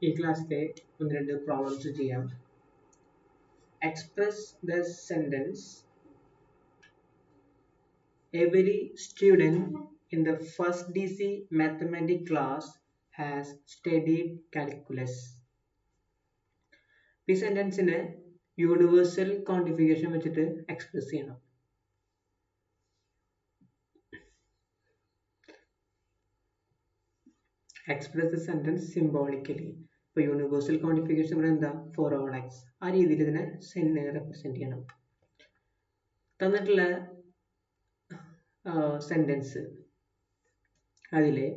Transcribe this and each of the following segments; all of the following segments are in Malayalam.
ഈ ക്ലാസ്സിലെ ഒന്ന് രണ്ട് പ്രോബ്ലംസ് ചെയ്യാം. Express the sentence every student in the first DC mathematics class has studied calculus. ഈ സെന്റൻസിനെ യൂണിവേഴ്സൽ ക്വാണ്ടിഫിക്കേഷൻ വെച്ചിട്ട് എക്സ്പ്രസ് ചെയ്യണം. Express the sentence symbolically. ഇപ്പോൾ യൂണിവേഴ്സൽ ക്വാണ്ടിഫിക്കേഷൻ ഇവിടെ എന്താ, ഫോർ ഓൾ എക്സ്, ആ രീതിയിൽ ഇതിനെ റെപ്രസെന്റ് ചെയ്യണം. തന്നിട്ടുള്ള സെന്റൻസ് അതിലെ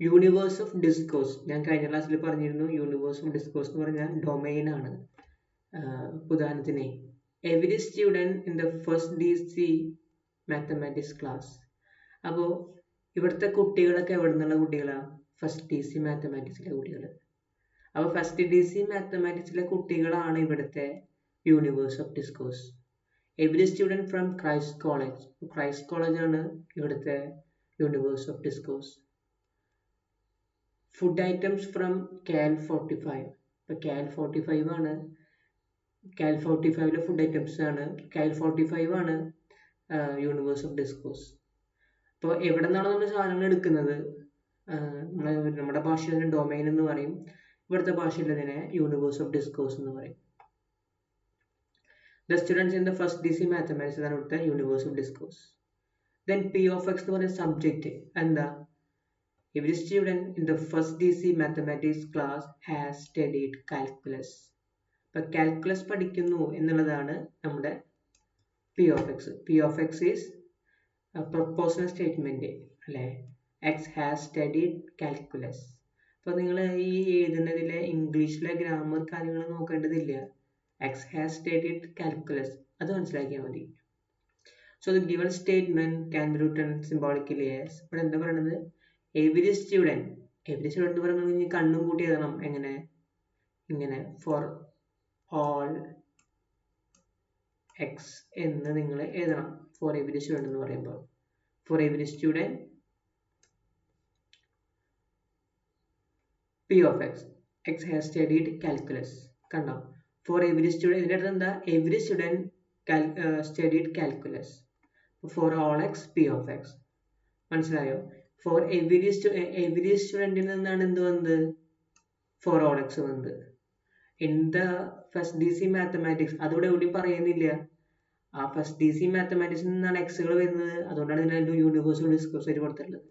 യൂണിവേഴ്സ് ഓഫ് ഡിസ്കോഴ്സ്, ഞാൻ കഴിഞ്ഞ ക്ലാസ്സിൽ പറഞ്ഞിരുന്നു യൂണിവേഴ്സ് ഓഫ് ഡിസ്കോഴ്സ് എന്ന് പറഞ്ഞാൽ ഡൊമൈൻ ആണ്. ഉദാഹരണത്തിന് every student in the first DC mathematics class. അപ്പോൾ ഇവിടുത്തെ കുട്ടികളൊക്കെ എവിടെ നിന്നുള്ള കുട്ടികളാണ്? ഫസ്റ്റ് DC മാത്തമാറ്റിക്സിലെ കുട്ടികൾ. അപ്പോൾ ഫസ്റ്റ് DC മാത്തമാറ്റിക്സിലെ കുട്ടികളാണ് ഇവിടുത്തെ universe of discourse. Every student from Christ college, Christ college ആണ് ഇവിടുത്തെ universe of discourse. Food items from കാൽ 45, ഇപ്പോൾ കാൽ 45 ആണ്, കാൽ 45ലെ ഫുഡ് ഐറ്റംസ് ആണ്, കാൽ 45 ആണ് യൂണിവേഴ്സ് ഓഫ് ഡിസ്കോഴ്സ്. അപ്പോൾ എവിടെ നിന്നാണ് നമ്മൾ സാധനങ്ങൾ എടുക്കുന്നത്? നമ്മുടെ ഭാഷയിൽ തന്നെ ഡൊമൈൻ എന്ന് പറയും, ഇവിടുത്തെ ഭാഷയിൽ തന്നെ യൂണിവേഴ്സ് ഓഫ് ഡിസ്കോഴ്സ് എന്ന് പറയും. The students in the first DC mathematics ആണ് ഇവിടുത്തെ universe of discourse. Then P of X എന്ന് പറയുന്ന സബ്ജക്റ്റ് എന്താ? Every student in the first DC mathematics class has studied calculus. അപ്പോൾ കാൽക്കുലസ് പഠിക്കുന്നു എന്നുള്ളതാണ് നമ്മുടെ P of X. P of X is proposal statement അല്ലേ? X has studied calculus. അപ്പോൾ നിങ്ങൾ ഈ എഴുതുന്നതിലെ ഇംഗ്ലീഷിലെ ഗ്രാമർ കാര്യങ്ങൾ നോക്കേണ്ടതില്ല. X has studied calculus, അത് മനസ്സിലാക്കിയാൽ മതി. So the given statement can be written symbolically as, ഇവിടെ എന്താ പറയുന്നത്? എവരി സ്റ്റുഡൻറ് എന്ന് പറയുന്നത് കണ്ണും കൂട്ടി എഴുതണം. എങ്ങനെ? ഇങ്ങനെ ഫോർ ഓൾ എക്സ് എന്ന് നിങ്ങൾ എഴുതണം. ഫോർ എവരി സ്റ്റുഡൻറ് എന്ന് പറയുമ്പോൾ for every student P of X, X has studied calculus. കണ്ടോ? ഫോർ എവരി സ്റ്റുഡൻറ്, ഇതിൻ്റെ അടുത്ത് എന്താ? Every student studied calculus. Four all X P of X. മനസ്സിലായോ? ഫോർ എവരി സ്റ്റുഡൻറ്റിൽ നിന്നാണ് എന്ത് വന്നത്? ഫോർ ഓൾ എക്സ് വന്നത്. In the first DC mathematics അതിവിടെ എവിടെയും പറയുന്നില്ല. ആ ഫസ്റ്റ് DC മാത്തമാറ്റിക്സിൽ നിന്നാണ് എക്സുകൾ വരുന്നത്. അതുകൊണ്ടാണ് ഇതിൻ്റെ യൂണിവേഴ്സൽ ഡിസ്കോഴ്സ് ആയിട്ട് കൊടുത്തിട്ടുള്ളത്.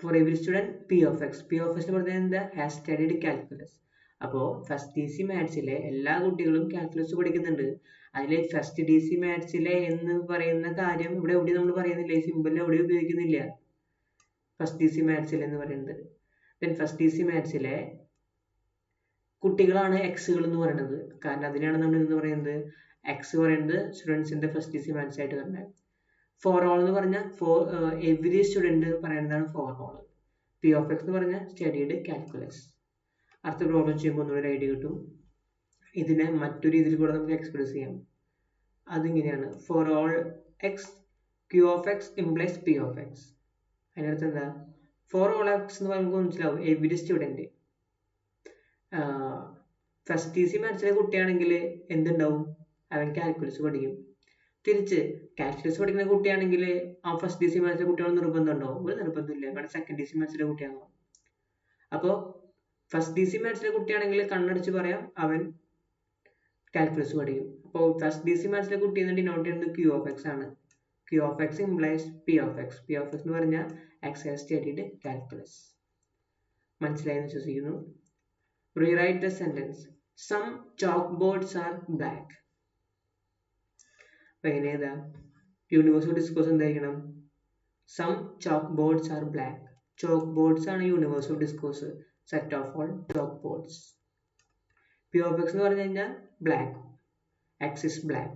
For every student P of X. P of X എന്ന് പറഞ്ഞാൽ എന്താ? Has studied calculus. അപ്പോൾ ഫസ്റ്റ് DC മാത്സിലെ എല്ലാ കുട്ടികളും കാൽക്കുലസ് പഠിക്കുന്നുണ്ട്. അതിൽ ഫസ്റ്റ് DC മാത്സിലെ എന്ന് പറയുന്ന കാര്യം ഇവിടെ എവിടെയും നമ്മൾ പറയുന്നില്ല, ഈ സിമ്പിളിൽ എവിടെയും ഉപയോഗിക്കുന്നില്ല. ഫസ്റ്റ് DC മാത്സിൽ എന്ന് പറയുന്നത് ദെൻ ഫസ്റ്റ് DC മാത്സിലെ കുട്ടികളാണ് എക്സുകൾ എന്ന് പറയുന്നത്. കാരണം അതിനാണ് നമ്മൾ എന്ന് പറയുന്നത് എക്സ് പറയുന്നത് സ്റ്റുഡൻസിന്റെ ഫസ്റ്റ് DC മാത്സ് ആയിട്ട് പറഞ്ഞത്. ഫോർ ഓൾ എന്ന് പറഞ്ഞാൽ എവരി സ്റ്റുഡൻറ് പറയുന്നതാണ് for all. P of X എന്ന് പറഞ്ഞാൽ സ്റ്റഡീഡ് കാൽക്കുലസ്. അടുത്ത പ്രോബ്ലം ചെയ്യുമ്പോൾ ഒന്നുകൂടെ ഐഡിയ കിട്ടും. ഇതിനെ മറ്റൊരു രീതിയിൽ കൂടെ നമുക്ക് എക്സ്പ്രസ് ചെയ്യാം. അതിങ്ങനെയാണ്, four all X Q of X implies P of X. അതിനടുത്ത് എന്താ? ഫോർ ഓൾ എക്സ് എന്ന് പറയുമ്പോൾ മനസ്സിലാവും എവരി സ്റ്റുഡൻറ്. ഫസ്റ്റ് DC മാത്സിലെ കുട്ടിയാണെങ്കിൽ എന്തുണ്ടാവും? അവൻ കാൽക്കുലസ് പഠിക്കും. തിരിച്ച് കാൽക്കുലസ് പഠിക്കുന്ന കുട്ടിയാണെങ്കിൽ ആ ഫസ്റ്റ് DC മാത്സിലെ കുട്ടികൾ നിർബന്ധം ഉണ്ടാവും? ഒരു നിർബന്ധമില്ല, കാരണം സെക്കൻഡ് DC മാത്സിലെ കുട്ടിയാണോ. അപ്പോൾ ഫസ്റ്റ് DC മാത്സിലെ കുട്ടിയാണെങ്കിൽ കണ്ണടിച്ച് പറയാം അവൻ കാൽക്കുലസ് പഠിക്കും. അപ്പോൾ ഫസ്റ്റ് DC മാത്സിലെ കുട്ടി എന്ന് ഡിനോട്ട് ചെയ്യുന്നത് Q of X ആണ്. Q of X implies P of X. P of X എന്ന് പറഞ്ഞാൽ X has studied calculus. മനസ്സിലായെന്ന് വിശ്വസിക്കുന്നു. Rewrite the sentence. Some chalkboards are black. അപ്പോൾ എങ്ങനെയാ? യൂണിവേഴ്സൽ ഡിസ്കോഴ്സ് എന്തായിരിക്കണം? Some chalkboards are black. Chalkboards ആണ് universal discourse. Set of all chalkboards. P of X എന്ന് പറഞ്ഞു കഴിഞ്ഞാൽ black. X is black.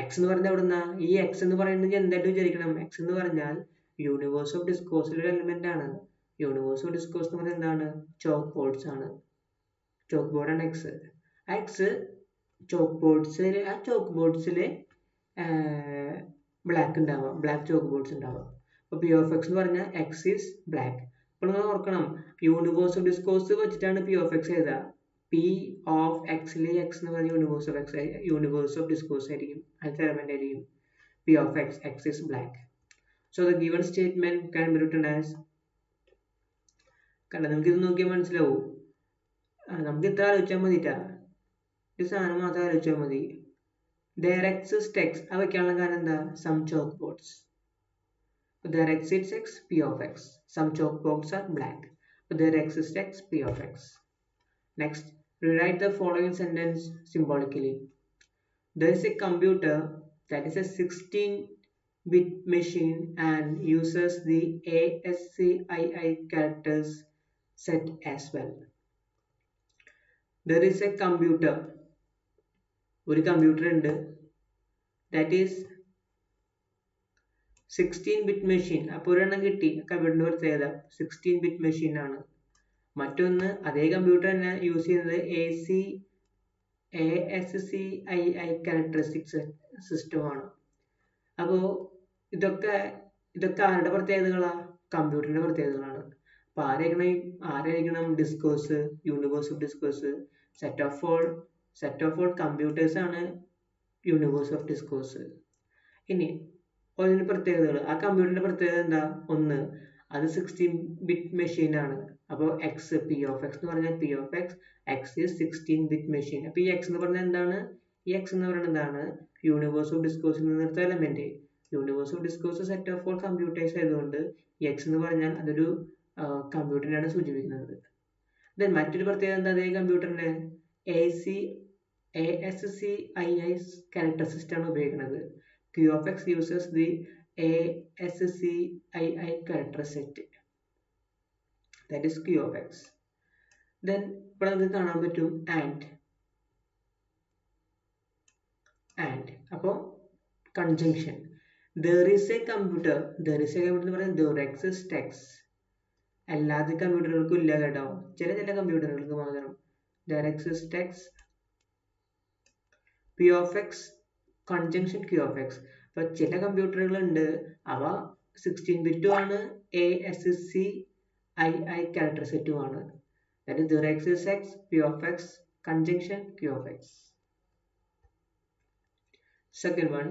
X എന്ന് പറഞ്ഞാൽ എവിടുന്ന? ഈ X എന്ന് പറയുന്നത് എന്തായിട്ട് വിചാരിക്കണം? X എന്ന് പറഞ്ഞാൽ യൂണിവേഴ്സ് ഓഫ് ഡിസ്കോഴ്സിലെ ഒരു എലിമെന്റ് ആണ്. യൂണിവേഴ്സ് ഓഫ് ഡിസ്കോഴ്സ് എന്ന് പറഞ്ഞാൽ എന്താണ്? ചോക്ക് ബോർഡ്സ് ആണ്. ചോക്ക് ബോർഡാണ് X. ആ X ചോക്ക് ബോർഡ്സിൽ ബ്ലാക്ക് ഉണ്ടാവാം, ബ്ലാക്ക് ചോക്ക് ബോർഡ്സ് ഉണ്ടാവാം. അപ്പോൾ P of X എന്ന് പറഞ്ഞാൽ X is black. അപ്പോൾ നിങ്ങൾ ഓർക്കണം, യൂണിവേഴ്സ് ഓഫ് ഡിസ്കോഴ്സ് വെച്ചിട്ടാണ് പി ഓഫ് എക്സ് എഴുതുക. പി ഓഫ് എക്സിലെ എക്സ് എന്ന് പറഞ്ഞ universe of X, universe of discourse ആയിരിക്കും, അടുത്ത എലമെന്റ് ആയിരിക്കും. P of X, X is black. So the given statement can be written as, കണ്ട നിങ്ങൾക്ക് ഇത് നോക്കിയാൽ മനസ്സിലാവും. നമുക്ക് ഇത്ര ആലോചിച്ചാൽ മതിട്ടാ, ഈ സാധനം മാത്രം ആലോചിച്ചാൽ മതി. Their exists x, അത് വെക്കാനുള്ള കാരണം എന്താ? Some chalkboards. Their exists x, p of x. Some chalkboards are black. Their exists x, p of x. Next, rewrite the following sentence symbolically. There is a computer that is a 16-bit machine and uses the ASCII characters set as well. There is a computer, ഒരു കമ്പ്യൂട്ടർ ഉണ്ട്, ദാറ്റ് ഈസ് 16-bit മെഷീൻ. അപ്പോൾ ഒരെണ്ണം കിട്ടി, കമ്പ്യൂട്ടറിന്റെ പ്രത്യേകത 16-bit മെഷീൻ ആണ്. മറ്റൊന്ന് അതേ കമ്പ്യൂട്ടർ തന്നെ യൂസ് ചെയ്യുന്നത് ASCII ക്യാരക്ടറിസ്റ്റിക്സ് സിസ്റ്റം ആണ്. അപ്പോൾ ഇതൊക്കെ ആരുടെ പ്രത്യേകതകളാ? കമ്പ്യൂട്ടറിന്റെ പ്രത്യേകതകളാണ്. അപ്പോൾ ആരായിരിക്കണം discourse? Universe of discourse. Set of all computers ആണ് യൂണിവേഴ്സ് ഓഫ് ഡിസ്കോഴ്സ്. ഇനി അതിന്റെ പ്രത്യേകതകൾ, ആ കമ്പ്യൂട്ടറിന്റെ പ്രത്യേകത എന്താ? ഒന്ന്, അത് 16-bit മെഷീൻ ആണ്. അപ്പോൾ എക്സ്, പി ഓഫ് എക്സ് എന്ന് പറഞ്ഞാൽ P of X, X is 16-bit machine. അപ്പോൾ ഈ എക്സ് എന്ന് പറഞ്ഞാൽ എന്താണ്? ഈ എക്സ് എന്ന് പറയുന്നത് എന്താണ്? യൂണിവേഴ്സ് ഓഫ് ഡിസ്കോഴ്സിൽ നിന്നെടുത്ത element. Universe of discourse set of all computers ആയതുകൊണ്ട് ഈ എക്സ് എന്ന് പറഞ്ഞാൽ അതൊരു കമ്പ്യൂട്ടറിനാണ് സൂചിപ്പിക്കുന്നത്. ദെൻ മറ്റൊരു പ്രത്യേകത എന്താ അതേ കമ്പ്യൂട്ടറിന്റെ? ASCII character system ആണ് ഉപയോഗിക്കുന്നത്. Q of x uses the ASCII character set, that is Q of x. Then ഇപ്പോൾ നമുക്ക് കാണാൻ പറ്റും and. അപ്പോൾ conjunction. There is a computer എന്ന് പറയുന്നത് there exists x. എല്ലാ കമ്പ്യൂട്ടറുകൾക്കും ഇല്ല കേട്ടോ, ചില കമ്പ്യൂട്ടറുകൾക്ക് മാത്രം. There exists x, p of x, conjunction q of x. അപ്പോൾ ചില കമ്പ്യൂട്ടറുകൾ ഉണ്ട്, അവ 16-bit ആണ്, ASCII ക്യാരക്ടർ സെറ്റും ആണ്. That is there exists x, p of x, conjunction q of x. Second one,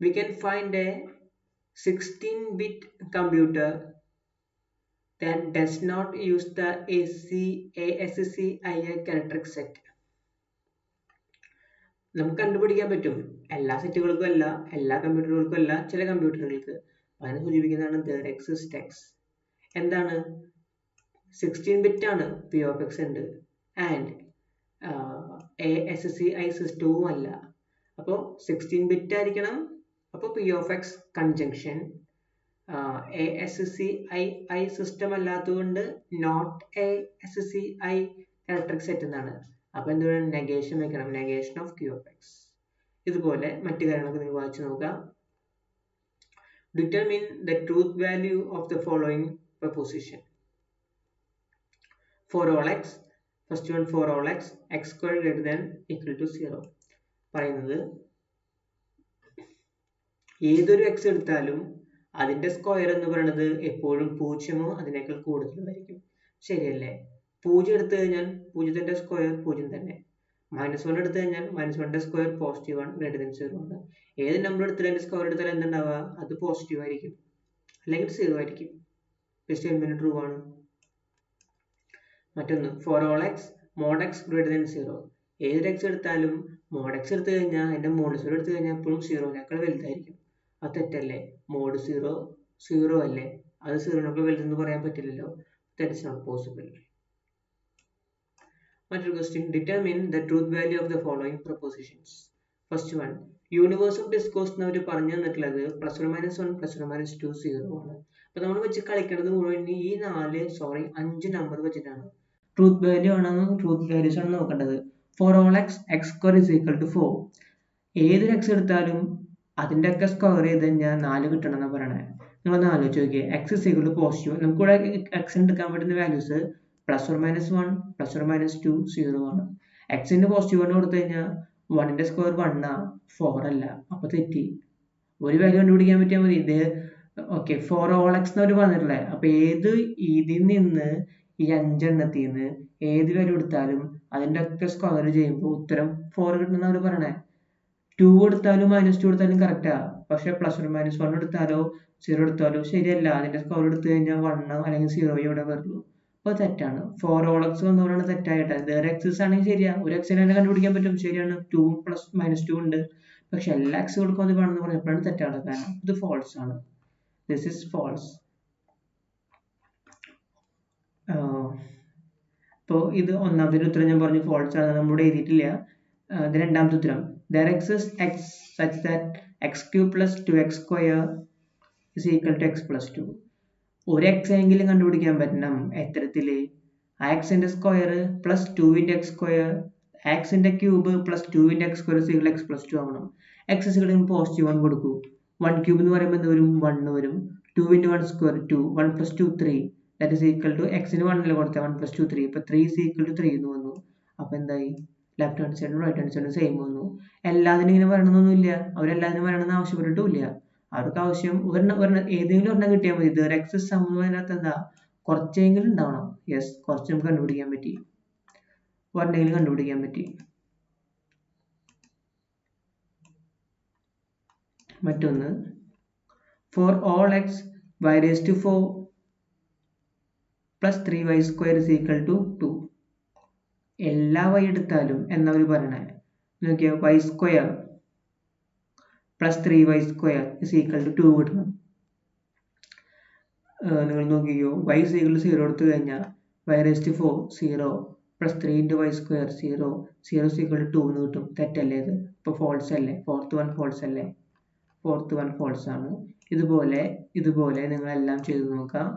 we can find a 16-bit computer that does not use the ASCII character set. നമുക്ക് കണ്ടുപിടിക്കാൻ പറ്റും, എല്ലാ സെറ്റുകൾക്കും അല്ല, എല്ലാ കമ്പ്യൂട്ടറുകൾക്കും അല്ല, ചില കമ്പ്യൂട്ടറുകൾക്ക്. അതിനെ സൂചിപ്പിക്കുന്നതാണ് there exists x. എന്താണ്? 16-bit ആണ്, p of x ഉണ്ട്, and ASCII സിസ്റ്റവും അല്ല. അപ്പോൾ 16-bit ആയിരിക്കണം. അപ്പോൾ p of x conjunction. ASCII system അല്ലാത്തതുകൊണ്ട് നോട്ട് ASCII ക്യാരക്ടർ സെറ്റ് എന്നാണ്. അപ്പോൾ എന്താണ്? നെഗേഷൻ വെക്കണം, negation of q of x. ഇതുപോലെ മറ്റു കാര്യങ്ങളൊക്കെ നിങ്ങൾ വായിച്ചു നോക്കാം. Determine the truth value of the following proposition. For all x, first one for all x, x square greater than equal to 0 പറയുന്നത് ഏതൊരു എക്സ് എടുത്താലും അതിന്റെ സ്ക്വയർ എന്ന് പറയുന്നത് എപ്പോഴും 0 അതിനേക്കാൾ കൂടുതലായിരിക്കും. ശരിയല്ലേ? 0 എടുത്തു കഴിഞ്ഞാൽ 0ന്റെ സ്ക്വയർ 0 തന്നെ. -1 എടുത്തു കഴിഞ്ഞാൽ -1ന്റെ സ്ക്വയർ +1 ഗ്രേറ്റർ ദാൻ 0 ആണ്. ഏത് നമ്പർ എടുത്താലും അതിന്റെ സ്ക്വയർ എടുത്താൽ എന്തുണ്ടാവുക? അത് പോസിറ്റീവ് ആയിരിക്കും, അല്ലെങ്കിൽ 0 ആയിരിക്കും. സ്റ്റേറ്റ്മെന്റ് ട്രൂ ആണ്. മറ്റൊന്ന് for all x mod x greater than 0. ഏതൊരു എക്സ് എടുത്താലും മോഡ് എക്സ് എടുത്തു കഴിഞ്ഞാൽ അതിന്റെ മോഡ് 0 എടുത്തു കഴിഞ്ഞാൽ എപ്പോഴും 0നേക്കാൾ വലുതായിരിക്കും. അത് തെറ്റല്ലേ? മോഡ് 0 അല്ലേ? അത് 0നേക്കാൾ വലുതെന്ന് പറയാൻ പറ്റില്ലല്ലോ. That is not possible. മറ്റൊരു question, determine the truth value of the following propositions. First one, universe of discourse എന്ന് അവർ പറഞ്ഞു തന്നിട്ടുള്ളത് +1 +1 +2 0 ആണ്. അപ്പൊ നമ്മൾ വെച്ച് കളിക്കുന്നത് മുഴുവൻ ഈ 5 നമ്പർ വെച്ചിട്ടാണ്. ട്രൂത്ത് വാല്യൂ ആണെന്ന് ട്രൂത്ത് വാല്യൂസ് ആണ് നോക്കേണ്ടത്. For all x x square is equal to 4. ഏതൊരു എക്സ് എടുത്താലും അതിന്റെ ഒക്കെ സ്ക്വയർ ചെയ്ത് കഴിഞ്ഞാൽ 4 കിട്ടണം എന്നാണ് പറയണേ. നിങ്ങളൊന്ന് ആലോചിച്ച് നോക്കിയേ, x is equal to positive. നമുക്കിവിടെ എക്സിന് എടുക്കാൻ പറ്റുന്ന വാല്യൂസ് +1 -1 +2 0 ആണ്. എക്സിന്റെ പോസിറ്റീവ് 1 കൊടുത്തു കഴിഞ്ഞാൽ 1ന്റെ സ്ക്വയർ 1 4 അല്ല. അപ്പൊ തെറ്റി. ഒരു വാല്യൂ കണ്ടുപിടിക്കാൻ പറ്റിയാൽ മതി. ഓക്കെ ഫോർ ഓൾ എക്സ് എന്ന് അവർ പറഞ്ഞിട്ടില്ലേ. അപ്പൊ ഇതിൽ നിന്ന് ഈ 5 എണ്ണത്തിൽ നിന്ന് ഏത് വാല്യൂ എടുത്താലും അതിന്റെ ഒക്കെ സ്ക്വയർ ചെയ്യുമ്പോൾ ഉത്തരം 4 കിട്ടുന്ന അവർ പറയണേ. 2 എടുത്താലും -2 എടുത്താലും കറക്റ്റാ. പക്ഷെ +1 എടുത്താലോ 0 എടുത്താലോ ശരിയല്ല. അതിന്റെ സ്ക്വയർ എടുത്തു കഴിഞ്ഞാൽ 1 അല്ലെങ്കിൽ 0 ഇവിടെ വരുള്ളൂ. അപ്പൊ തെറ്റാണ്. 4 ഓൾ എക്സ് വന്നതുകൊണ്ടാണ് തെറ്റായിട്ട്. വേറെ എക്സസ് ആണെങ്കിൽ ശരിയാ, ഒരു എക്സിനെ തന്നെ കണ്ടുപിടിക്കാൻ പറ്റും, ശരിയാണ്. 2 + -2 ഉണ്ട്. പക്ഷെ എല്ലാ എക്സുകൾക്കും അത് വേണമെന്ന് പറഞ്ഞപ്പോഴാണ് തെറ്റാണ്. കാരണം ഇത് ഫോൾസ് ആണ്. This is false. അപ്പോൾ ഇത് ഒന്നാമത്തെ ഉത്തരം ഞാൻ പറഞ്ഞു ഫോൾസ് ആണ്, നമ്മളിവിടെ എഴുതിയിട്ടില്ല. ഇത് രണ്ടാമത്തെ ഉത്തരം. There exists x such that x³ + 2x² is equal to x + 2. ഒരു എക്സ് എങ്കിലും കണ്ടുപിടിക്കാൻ പറ്റണം. എത്തരത്തില്? ആ എക്സിന്റെ സ്ക്വയർ പ്ലസ് 2 × x², എക്സിന്റെ ക്യൂബ് പ്ലസ് 2 × x² = x + 2 ആവണം. എക്സ് +1 കൊടുക്കൂ. 1³ എന്ന് പറയുമ്പോൾ എന്ത് വരും? 1 വരും. 2 × 1² 2, 1 + 2 3. That is equal to എക്സിന് 1 കൊടുത്ത 1 + 2 3. ഇപ്പൊ 3 is equal to 3 എന്ന് വന്നു. അപ്പൊ എന്തായി? ലെഫ്റ്റ് ഹാൻഡ് സൈഡും റൈറ്റ് ഹാൻഡ് സൈഡും സെയിം വന്നു. എല്ലാത്തിനും ഇങ്ങനെ വരണമെന്നൊന്നുമില്ല. അവരെല്ലാത്തിനും വരണമെന്ന് ആവശ്യപ്പെട്ടിട്ടുമില്ല. അവർക്ക് ആവശ്യം ഏതെങ്കിലും ഒരെണ്ണം കിട്ടിയാൽ മതി. ഇത് എക്സസ് അതിനകത്ത് എന്താ കുറച്ചെങ്കിലും ഉണ്ടാവണം. യെസ്, കുറച്ച് നമുക്ക് കണ്ടുപിടിക്കാൻ പറ്റി. ഒരെണ്ണെങ്കിലും കണ്ടുപിടിക്കാൻ പറ്റി. മറ്റൊന്ന്, for all X y⁴ + 3y² is equal to 2. എല്ലാ y എടുത്താലും എന്നവർ പറയണേ. നോക്കിയാൽ y² + 3y² is equal to 2 കിട്ടണം. നിങ്ങൾ നോക്കിക്കോ, y is equal to 0 എടുത്തു കഴിഞ്ഞാൽ y⁴ 0 + 3 × y² 0, 0 is equal to 2 എന്ന് കിട്ടും. തെറ്റല്ലേ ഇത്? ഇപ്പൊ ഫോൾസ് അല്ലേ? ഫോർത്ത് വൺ ഫോൾസ് അല്ലേ? ഫോർത്ത് വൺ ഫോൾസ് ആണ്. ഇതുപോലെ നിങ്ങളെല്ലാം ചെയ്ത് നോക്കാം.